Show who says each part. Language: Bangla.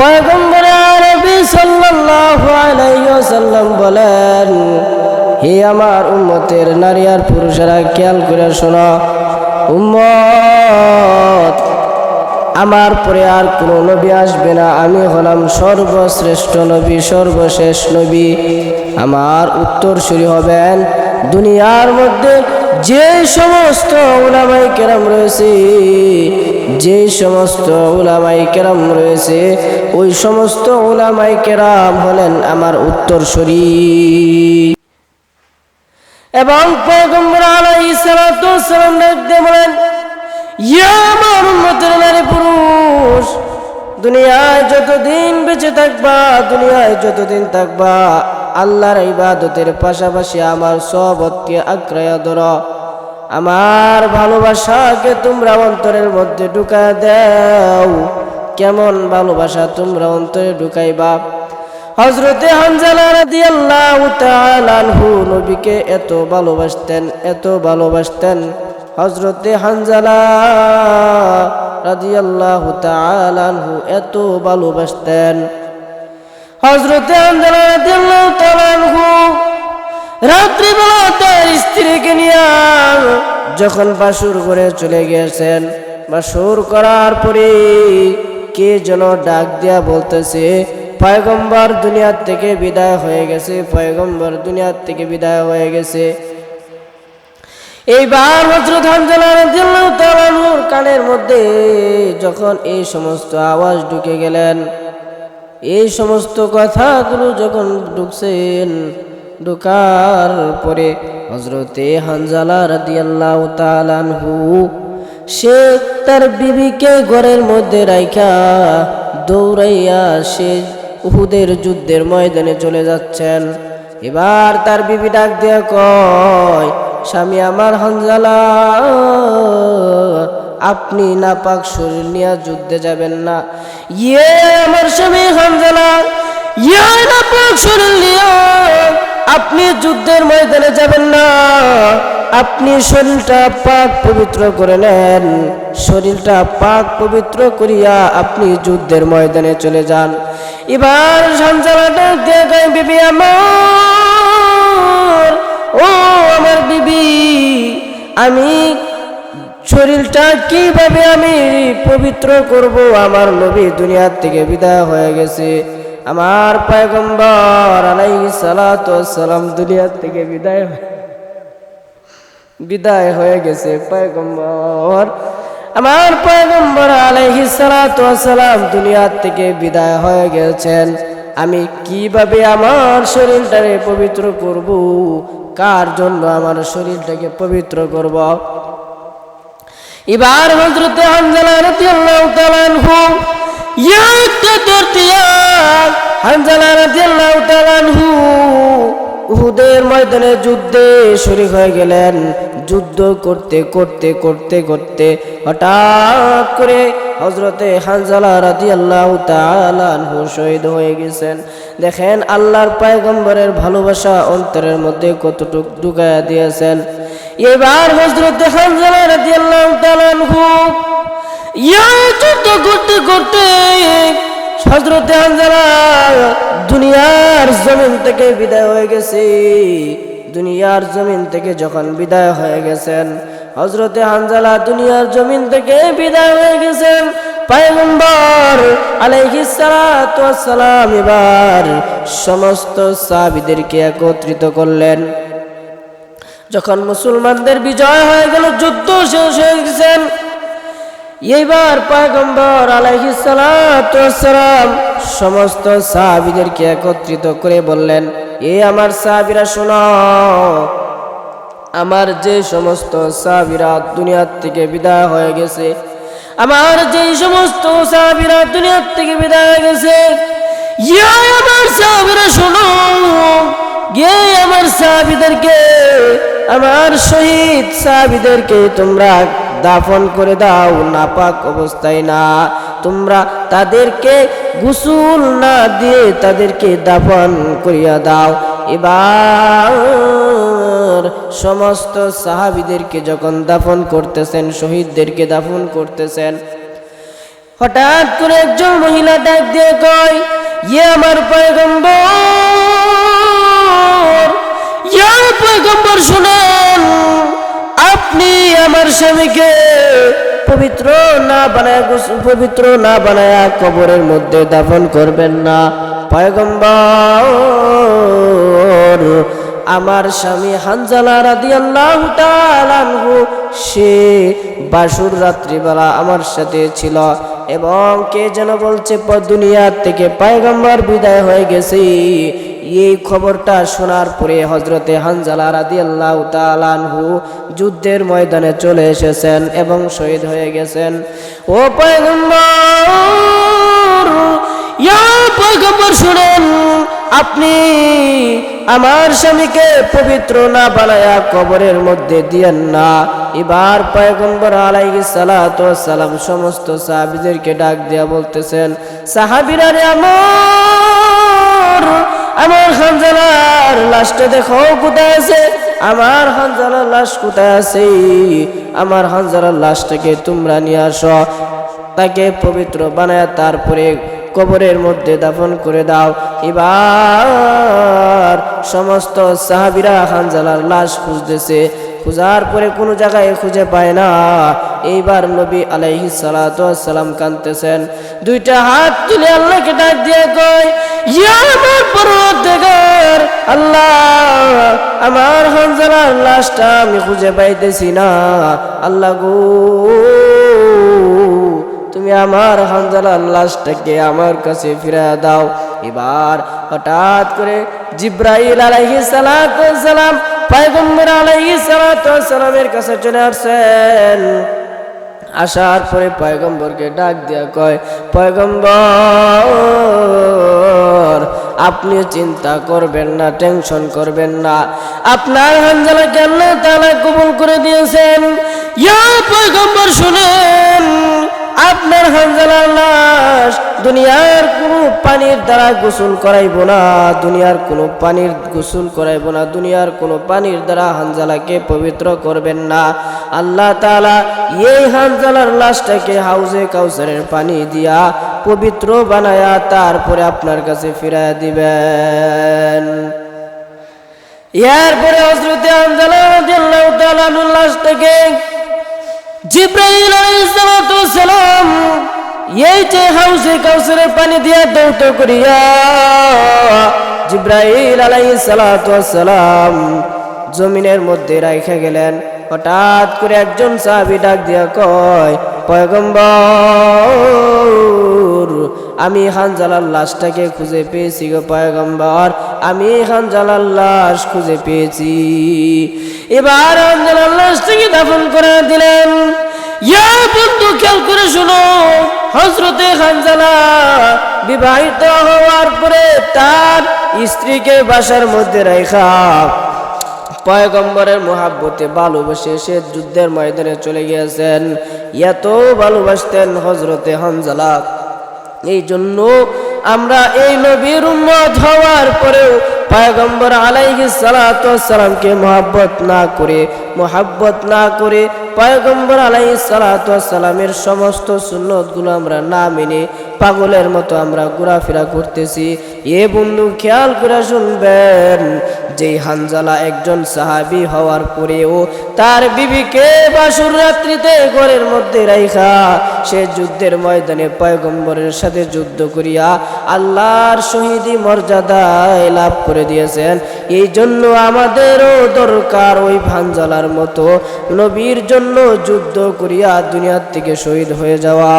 Speaker 1: পয়গম্বর আরবি সাল্লাল্লাহু আলাইহি ওয়াসাল্লাম বলেন, হে আমার উম্মতের নারী আর পুরুষেরা খেয়াল করে শোনো, উম্মত আমার পরে আর কোনো নবী আসবে না, আমি হলাম সর্বশ্রেষ্ঠ নবী, সর্বশেষ নবী। আমার উত্তরসূরি হবেন দুনিয়ার মধ্যে যে সমস্ত উলামায়ে কেরাম রয়েছে, যে সমস্ত উলামায়ে কেরাম রয়েছে, ওই সমস্ত উলামায়ে কেরাম হলেন আমার উত্তরসূরি। এবং পয়গম্বর আলাইহিস সালাতু ওয়াস সালাম ডাকতে বলেন, ইয়া আমার উম্মতের নারী পুরুষ, দুনিয়ায় যতদিন বেঁচে থাকবা, দুনিয়ায় যতদিন থাকবা, আল্লাহর ইবাদতের পাশাপাশি আমার সহবতকে আঁকড়াইয়া ধরো, আমার ভালোবাসাকে তোমরা অন্তরের মধ্যে ঢুকায় দাও। কেমন ভালোবাসা তোমরা অন্তরে ঢুকাইবা? হযরতে হানজালা রাদিয়াল্লাহু তাআলা আনহু নবীকে এত ভালোবাসতেন, এত ভালোবাসতেন। হযরতে হানজালা রাদিয়াল্লাহু তাআলা আনহু এত ভালোবাসতেন। হযরতে হানজালা রাদিয়াল্লাহু তাআলা আনহু রাত্রিবেলা তার স্ত্রীকে নিয়ে যখন বাসর ঘরে চলে গেছেন, বাসর করার পরে কে যেন ডাক দিয়া বলতেছে, পয়গম্বর দুনিয়া থেকে বিদায় হয়ে গেছে, পয়গম্বর দুনিয়া থেকে বিদায় হয়ে গেছে। এইবার হযরত হানজালা রাদিয়াল্লাহু তাআলা আনহুর কানের মধ্যে যখন এই সমস্ত আওয়াজ ঢুকে গেলেন, এই সমস্ত কথাগুলো যখন ঢুকছেন, ঢোকার পরে হযরতে হানজালা রাদিয়াল্লাহু তাআলা আনহু সে তার বিবিকে ঘরের মধ্যে রাইখা দৌড়াইয়া সে উহুদের যুদ্ধের ময়দানে চলে যাচ্ছেন। এবার তার বিবি ডাক দিয়া কয়, স্বামী আমার হানজালা, আপনি নাপাক শরীর নিয়ে যুদ্ধে যাবেন না। ইয়ে আমার স্বামী হানজালা, ইয়ে নাপাক শরীর নিয়ে আপনি যুদ্ধের ময়দানে যাবেন না, আপনি শরীরটা পাক পবিত্র করে নেন, শরীরটা পাক পবিত্র করিয়া আপনি যুদ্ধের ময়দানে চলে যান। এবার হানজালাটা দেখে, বিবি আমার, ও আমার বিবি, আমি শরীরটা কিভাবে আমি পবিত্র করব? আমার নবী দুনিয়ার থেকে বিদায় হয়ে গেছে, আমার পয়গম্বর আলাইহিস সালাতু ওয়াস সালাম দুনিয়ার থেকে বিদায় হয়ে গেছে। পয়গম্বর, আমার পয়গম্বর আলাইহিস সালাতু ওয়াস সালাম দুনিয়ার থেকে বিদায় হয়ে গেছেন, আমি কিভাবে আমার শরীরটাকে পবিত্র করব? কার জন্য আমার শরীরটাকে পবিত্র করব? এবার হযরতে হানজালা রাদিয়াল্লাহু তাআলা আনহু হানজালা রাদিয়াল্লাহু তাআলা আনহু উহুদের ময়দানে যুদ্ধে শরীক হয়ে গেলেন। যুদ্ধ করতে করতে করতে করতে হঠাৎ করে হযরতে হানজালা রাদিয়াল্লাহু তাআলা আনহু শহীদ হয়ে গেছেন। দেখেন আল্লাহর পয়গম্বরের ভালোবাসা অন্তরের মধ্যে কতটুকু ঢুকায়া দিয়েছেন। এবার হযরতে হানজালা রাদিয়াল্লাহু তাআলা আনহু যুদ্ধ করতে করতে হযরতে হানজালা দুনিয়ার জমিন থেকে বিদায় হয়ে গেছে। দুনিয়ার জমিন থেকে যখন বিদায় হয়ে গেছেন, হযরতে হানজালা দুনিয়ার জমিন থেকে বিদায় হয়ে গেছেন, পয়গম্বর আলাইহিস সালাতু ওয়াস সালাম এবার সমস্ত সাহাবীদেরকে একত্রিত করলেন। যখন মুসলমানদের বিজয় হয়ে গেল, যুদ্ধ শেষ হয়ে গেছেন, এইবার পয়গম্বর আলাইহিস সালাতু ওয়াস সালাম সমস্ত সাহাবীদেরকে একত্রিত করে বললেন, এ আমার সাহাবীরা শোনো, আমার যে সমস্ত সাহাবীরা দুনিয়া থেকে বিদায় হয়ে গেছে, আমার যে সমস্ত সাহাবীরা দুনিয়া থেকে বিদায় হয়ে গেছে, ইয়া আমার সাহাবীরা শোনো, গে আমার সাহাবীদেরকে, আমার শহীদ সাহাবীদেরকে তোমরা দাফন করে দাও, নাপাক অবস্থায় না, তোমরা তাদেরকে গোসল না দিয়ে তাদেরকে দাফন করিয়া দাও। এবার সমস্ত সাহাবীদেরকে যখন দাফন করতেছেন, শহীদদেরকে দাফন করতেছেন, হঠাৎ করে একজন মহিলা ডাক দিয়ে কয়, ইয়ে আমার পয়গম্বর, ইয়া পয়গম্বর শুনেন, আপনি আমার স্বামীকে পবিত্র না বানায়া কবরের মধ্যে দাফন করবেন না। পয়গম্বর, আমার স্বামী হানজালা রাদিয়াল্লাহু তাআলা আনহু সে বাসুর রাত্রিবেলা আমার সাথে ছিল এবং কে যেন বলছে দুনিয়ার থেকে পয়গম্বর বিদায় হয়ে গেছে। এই খবরটা শোনার পরে হযরতে হানজালা রাদিয়াল্লাহু তাআলা আনহু যুদ্ধের ময়দানে চলে এসেছেন এবং শহীদ হয়ে গেছেন। ও পয়গম্বর, ইয়া পয়গম্বর শুনেন, আপনি আমার স্বামীকে পবিত্র না বানায়া কবরের মধ্যে দিয়েন না। এবার পয়গম্বর আলাইহিস সালাতু ওয়াস সালাম সমস্ত সাহাবীদেরকে ডাক দিয়া বলতেছেন, সাহাবীরা রে আমার হানজালার লাশটা দেখো কোথায় আছে, আমার হানজালার লাশ কোথায় আছে, আমার হানজালার লাশটাকে তোমরা নিয়ে আসো, তাকে পবিত্র বানায়া তারপরে কবরের মধ্যে দাফন করে দাও। এবার সমস্ত সাহাবীরা হানজালার লাশ খুঁজতেছে, খোঁজার পরে কোনো জায়গায় খুঁজে পায় না। এইবার নবী আলাইহিস সালাতু ওয়াস সালাম কাঁদতেছেন, দুইটা হাত তুলে আল্লাহকে ডাক দিয়ে কয়, ইয়া আমার পরওয়ারদিগার আল্লাহ, আমার হানজালার লাশটা আমি খুঁজে পাইতেছি না, আল্লাহ গো তুমি আমার হানজালার লাশটাকে আমার কাছে ফিরিয়ে দাও। এবার হঠাৎ করে জিব্রাইল আলাইহিস সালাতু ওয়াস সালাম পয়গম্বর আলাইহিস সালাতু ওয়াস সালামের কাছে চলে আসেন। আসার পরে পয়গম্বরকে ডাক দিয়া কয়, পয়গম্বর আপনি চিন্তা করবেন না, টেনশন করবেন না, আপনার হানজালাকে আল্লাহ তাআলা কবুল করে দিয়েছেন। ইয়া পয়গম্বর শুনেন, আপনার হানজালার লাশ দুনিয়ার কোনো পানির দ্বারা গোসল করাইব না, দুনিয়ার কোনো পানির গোসল করাইব না, দুনিয়ার কোনো পানির দ্বারা হানজালাকে পবিত্র করবেন না। আল্লাহ তাআলা এই হানজালার লাশটাকে হাউজে কাউসারের পানি দিয়া পবিত্র বানায়া তারপরে আপনার কাছে ফিরাইয়া দিবেন। এরপরে হযরতে হানজালা রাদিয়াল্লাহু তাআলা আনহুর লাশটাকে জিব্রাইল আলাইহিস সালাতু ওয়াস সালাম এই যে হাউজে কাউসারের পানি দিয়া দৌত করিয়া জিব্রাইল আলাইহিস সালাতু ওয়াস সালাম জমিনের মধ্যে রাইখা গেলেন। হঠাৎ করে একজন সাহাবী ডাক দিয়া কয়, পয়গম্বর আমি হানজালার লাশটাকে খুঁজে পেয়েছি গো পয়গম্বর, আমি হানজালার লাশ খুঁজে পেয়েছি। এবার হানজালার লাশটাকে দাফন করে দিলেন। ইয়া বন্ধু খেয়াল করে শোনো, হযরতে হানজালা বিবাহিত হওয়ার পরে তার স্ত্রীকে বাসার মধ্যে রাখা পয়গম্বরের মহাব্বতে ভালোবেসে সে যুদ্ধের ময়দানে চলে গিয়েছেন। এত ভালোবাসতেন হযরতে হানজালা, এই জন্য আমরা এই নবীর উম্মত হওয়ার পরেও পয়গম্বর আলাইহিস সালাতু ওয়াস সালামকে মহব্বত না করে পয়গম্বর আলাইহিস সালাতু ওয়াস সালামের সমস্ত সুন্নতগুলো আমরা না মেনে পাগলের মতো আমরা ঘোরাফেরা করতেছি। এ বন্ধু খেয়াল করে শুনবেন, যেই হানজালা একজন সাহাবী হওয়ার পরেও তার বিবিকে বাসুর রাত্রিতে ঘরের মধ্যে রাইখা সে যুদ্ধের ময়দানে পয়গম্বরের সাথে যুদ্ধ করিয়া আল্লাহর শহীদি মর্যাদায় লাভ করে দিয়েছেন। এই জন্য আমাদেরও দরকার ওই হানজালার মতো নবীর জন্য যুদ্ধ করিয়া দুনিয়ার থেকে শহীদ হয়ে যাওয়া।